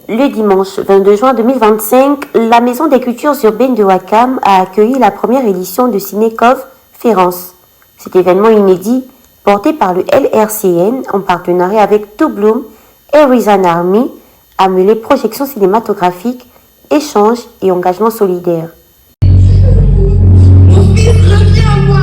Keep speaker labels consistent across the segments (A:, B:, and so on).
A: Le dimanche 22 juin 2025, la Maison des Cultures Urbaines de Ouakam a accueilli la première édition de Ciné-Cov Férence. Cet événement inédit, porté par le LRCN en partenariat avec To Bloom et Reason Army, a mêlé projections cinématographiques, échanges et engagement solidaire.
B: Mon fils revient à moi.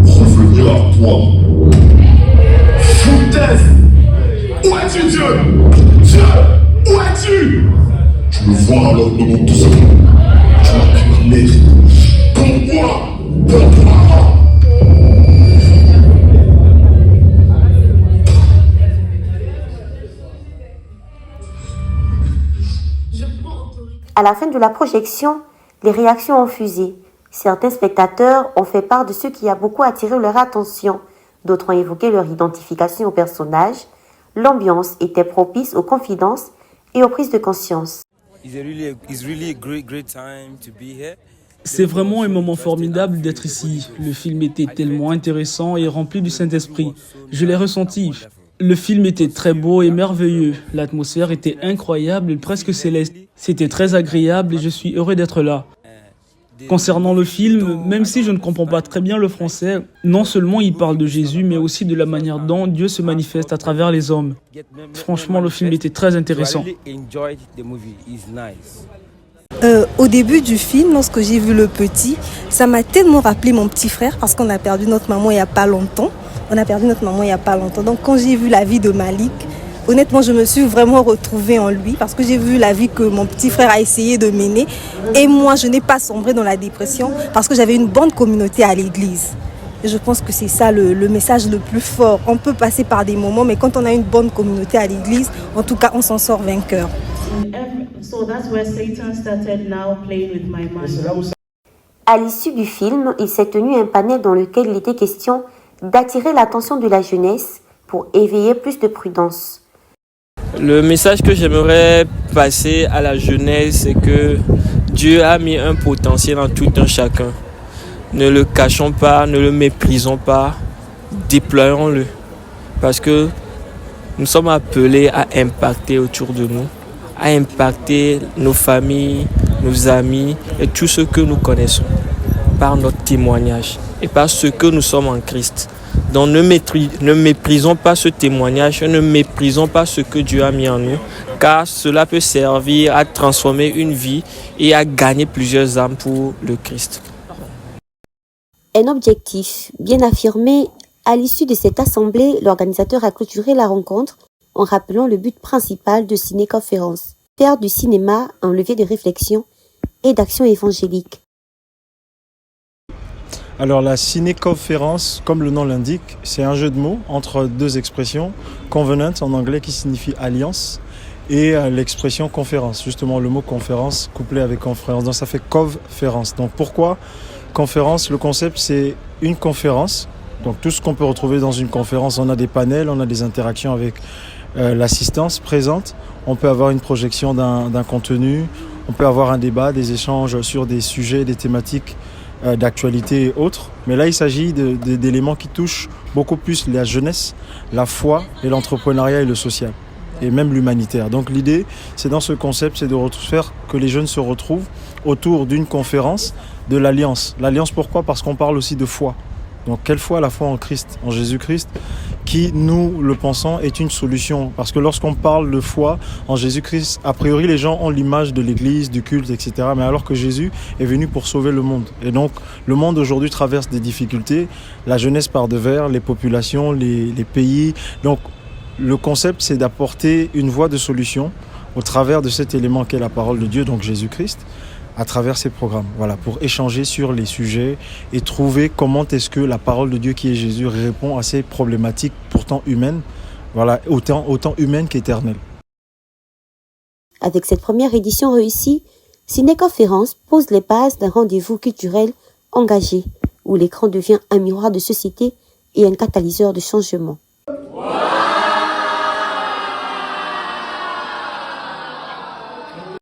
C: Revenir à toi. Foutaise. Où es-tu, Dieu? Dieu, où es-tu? Je me vois alors demande tout ça. Tu m'as pris ma mère. Pourquoi?
A: À la fin de la projection, les réactions ont fusé. Certains spectateurs ont fait part de ce qui a beaucoup attiré leur attention. D'autres ont évoqué leur identification au personnage. L'ambiance était propice aux confidences et aux prises de conscience.
D: C'est vraiment un moment formidable d'être ici. Le film était tellement intéressant et rempli du Saint-Esprit. Je l'ai ressenti. Le film était très beau et merveilleux. L'atmosphère était incroyable et presque céleste. C'était très agréable et je suis heureux d'être là. Concernant le film, même si je ne comprends pas très bien le français, non seulement il parle de Jésus, mais aussi de la manière dont Dieu se manifeste à travers les hommes. Franchement, le film était très intéressant.
E: Au début du film, lorsque j'ai vu le petit, ça m'a tellement rappelé mon petit frère parce qu'on a perdu notre maman il n'y a pas longtemps. Donc quand j'ai vu la vie de Malik, honnêtement, je me suis vraiment retrouvée en lui parce que j'ai vu la vie que mon petit frère a essayé de mener. Et moi, je n'ai pas sombré dans la dépression parce que j'avais une bonne communauté à l'église. Et je pense que c'est ça le message le plus fort. On peut passer par des moments, mais quand on a une bonne communauté à l'église, en tout cas, on s'en sort vainqueur.
A: À l'issue du film, il s'est tenu un panel dans lequel il était question d'attirer l'attention de la jeunesse pour éveiller plus de prudence.
F: Le message que j'aimerais passer à la jeunesse, c'est que Dieu a mis un potentiel en tout un chacun. Ne le cachons pas, ne le méprisons pas, déployons-le. Parce que nous sommes appelés à impacter autour de nous, à impacter nos familles, nos amis et tous ceux que nous connaissons par notre témoignage et par ce que nous sommes en Christ. Donc ne méprisons pas ce témoignage, ne méprisons pas ce que Dieu a mis en nous, car cela peut servir à transformer une vie et à gagner plusieurs âmes pour le Christ.
A: Un objectif bien affirmé, à l'issue de cette assemblée, l'organisateur a clôturé la rencontre en rappelant le but principal de Ciné-Cov Férence, faire du cinéma un levier de réflexion et d'action évangélique.
G: Alors la Ciné-Cov Férence, comme le nom l'indique, c'est un jeu de mots entre deux expressions, covenant en anglais qui signifie alliance et l'expression conférence, justement le mot conférence couplé avec conférence, donc ça fait Cov Férence. Donc pourquoi conférence? Le concept c'est une conférence, donc tout ce qu'on peut retrouver dans une conférence, on a des panels, on a des interactions avec l'assistance présente, on peut avoir une projection d'un contenu, on peut avoir un débat, des échanges sur des sujets, des thématiques d'actualité et autres. Mais là, il s'agit d'éléments qui touchent beaucoup plus la jeunesse, la foi et l'entrepreneuriat et le social. Et même l'humanitaire. Donc l'idée, c'est dans ce concept, c'est de faire que les jeunes se retrouvent autour d'une conférence de l'Alliance. L'Alliance, pourquoi? Parce qu'on parle aussi de foi. Donc quelle foi? La foi en Christ, en Jésus-Christ, qui, nous le pensons, est une solution. Parce que lorsqu'on parle de foi en Jésus-Christ, a priori les gens ont l'image de l'église, du culte, etc. Mais alors que Jésus est venu pour sauver le monde. Et donc le monde aujourd'hui traverse des difficultés. La jeunesse part de vers, les populations, les pays. Donc le concept, c'est d'apporter une voie de solution au travers de cet élément qu'est la parole de Dieu, donc Jésus-Christ, à travers ces programmes, voilà, pour échanger sur les sujets et trouver comment est-ce que la parole de Dieu qui est Jésus répond à ces problématiques pourtant humaines, voilà, autant humaines qu'éternelles.
A: Avec cette première édition réussie, Ciné-Cov Férence pose les bases d'un rendez-vous culturel engagé, où l'écran devient un miroir de société et un catalyseur de changement. Wow!